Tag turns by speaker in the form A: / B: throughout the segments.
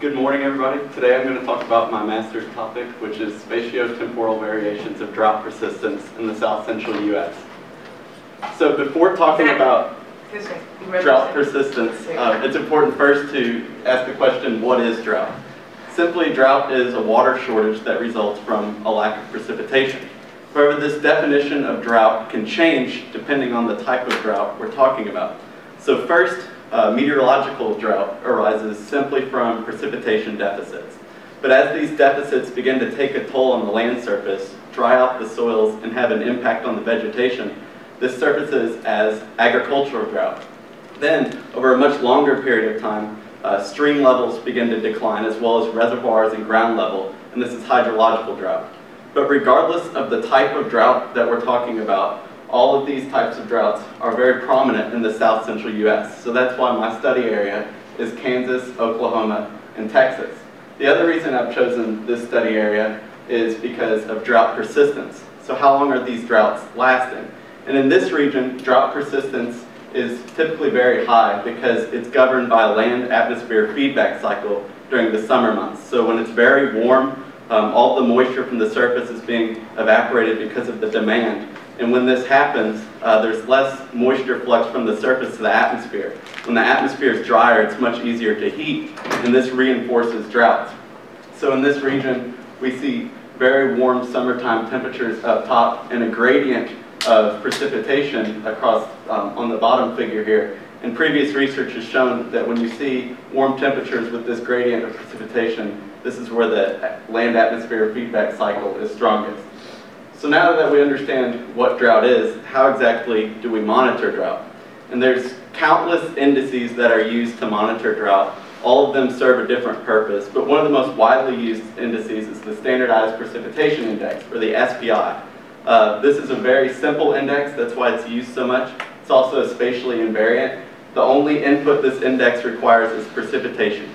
A: Good morning, everybody. Today I'm going to talk about my master's topic, which is spatiotemporal variations of drought persistence in the south central U.S. So before talking about drought persistence, it's important first to ask the question, what is drought? Simply, drought is a water shortage that results from a lack of precipitation. However, this definition of drought can change depending on the type of drought we're talking about. So first, meteorological drought arises simply from precipitation deficits. But as these deficits begin to take a toll on the land surface, dry out the soils, and have an impact on the vegetation, this surfaces as agricultural drought. Then, over a much longer period of time, stream levels begin to decline, as well as reservoirs and ground level, and this is hydrological drought. But regardless of the type of drought that we're talking about, all of these types of droughts are very prominent in the south central U.S. So that's why my study area is Kansas, Oklahoma, and Texas. The other reason I've chosen this study area is because of drought persistence. So how long are these droughts lasting? And in this region, drought persistence is typically very high because it's governed by a land-atmosphere feedback cycle during the summer months. So when it's very warm, all the moisture from the surface is being evaporated because of the demand. And when this happens, there's less moisture flux from the surface to the atmosphere. When the atmosphere is drier, it's much easier to heat, and this reinforces droughts. So in this region, we see very warm summertime temperatures up top and a gradient of precipitation across on the bottom figure here. And previous research has shown that when you see warm temperatures with this gradient of precipitation, this is where the land-atmosphere feedback cycle is strongest. So now that we understand what drought is, how exactly do we monitor drought? And there's countless indices that are used to monitor drought. All of them serve a different purpose, but one of the most widely used indices is the Standardized Precipitation Index, or the SPI. This is a very simple index, that's why it's used so much. It's also spatially invariant. The only input this index requires is precipitation.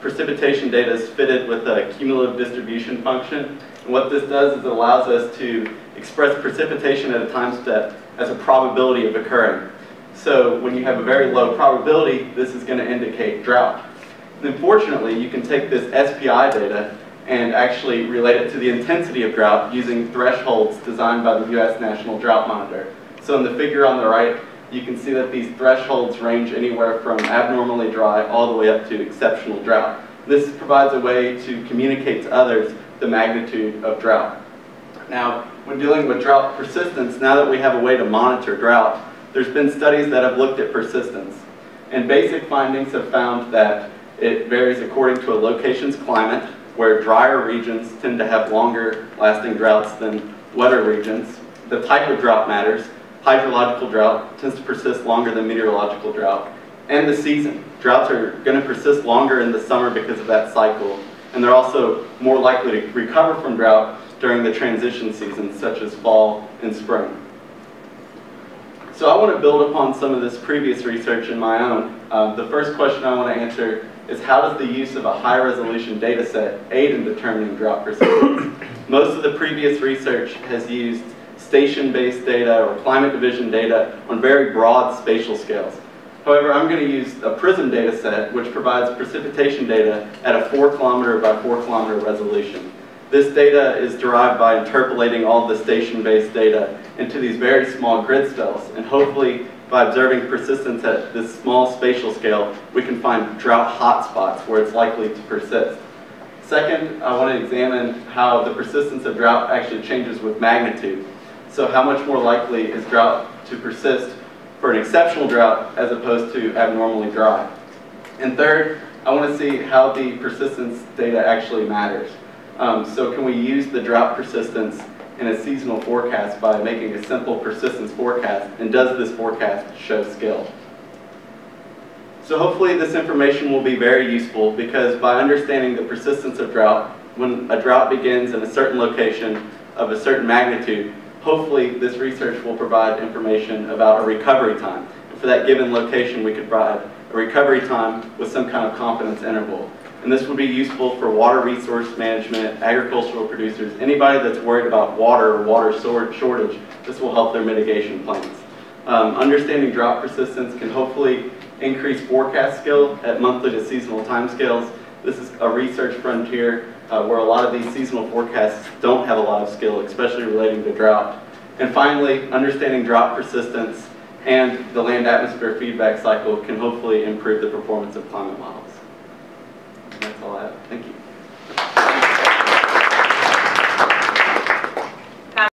A: Precipitation data is fitted with a cumulative distribution function. And what this does is it allows us to express precipitation at a time step as a probability of occurring. So when you have a very low probability, this is going to indicate drought. And unfortunately, you can take this SPI data and actually relate it to the intensity of drought using thresholds designed by the U.S. National Drought Monitor. So in the figure on the right, you can see that these thresholds range anywhere from abnormally dry all the way up to exceptional drought. This provides a way to communicate to others the magnitude of drought. Now, when dealing with drought persistence, now that we have a way to monitor drought, there's been studies that have looked at persistence. And basic findings have found that it varies according to a location's climate, where drier regions tend to have longer lasting droughts than wetter regions. The type of drought matters. Hydrological drought tends to persist longer than meteorological drought. And the season. Droughts are going to persist longer in the summer because of that cycle. And they're also more likely to recover from drought during the transition seasons, such as fall and spring. So I want to build upon some of this previous research in my own. The first question I want to answer is, how does the use of a high-resolution data set aid in determining drought persistence? Most of the previous research has used station-based data or climate division data on very broad spatial scales. However, I'm going to use a PRISM data set, which provides precipitation data at a 4 kilometer by 4 kilometer resolution. This data is derived by interpolating all the station-based data into these very small grid cells, and hopefully by observing persistence at this small spatial scale, we can find drought hotspots where it's likely to persist. Second, I want to examine how the persistence of drought actually changes with magnitude. So how much more likely is drought to persist for an exceptional drought as opposed to abnormally dry? And third, I want to see how the persistence data actually matters. So can we use the drought persistence in a seasonal forecast by making a simple persistence forecast, and does this forecast show skill? So hopefully this information will be very useful, because by understanding the persistence of drought, when a drought begins in a certain location of a certain magnitude, hopefully this research will provide information about a recovery time. And for that given location, we could provide a recovery time with some kind of confidence interval. And this would be useful for water resource management, agricultural producers, anybody that's worried about water or water shortage. This will help their mitigation plans. Understanding drought persistence can hopefully increase forecast skill at monthly to seasonal timescales, This is a research frontier where a lot of these seasonal forecasts don't have a lot of skill, especially relating to drought. And finally, understanding drought persistence and the land-atmosphere feedback cycle can hopefully improve the performance of climate models. And that's all I have. Thank you.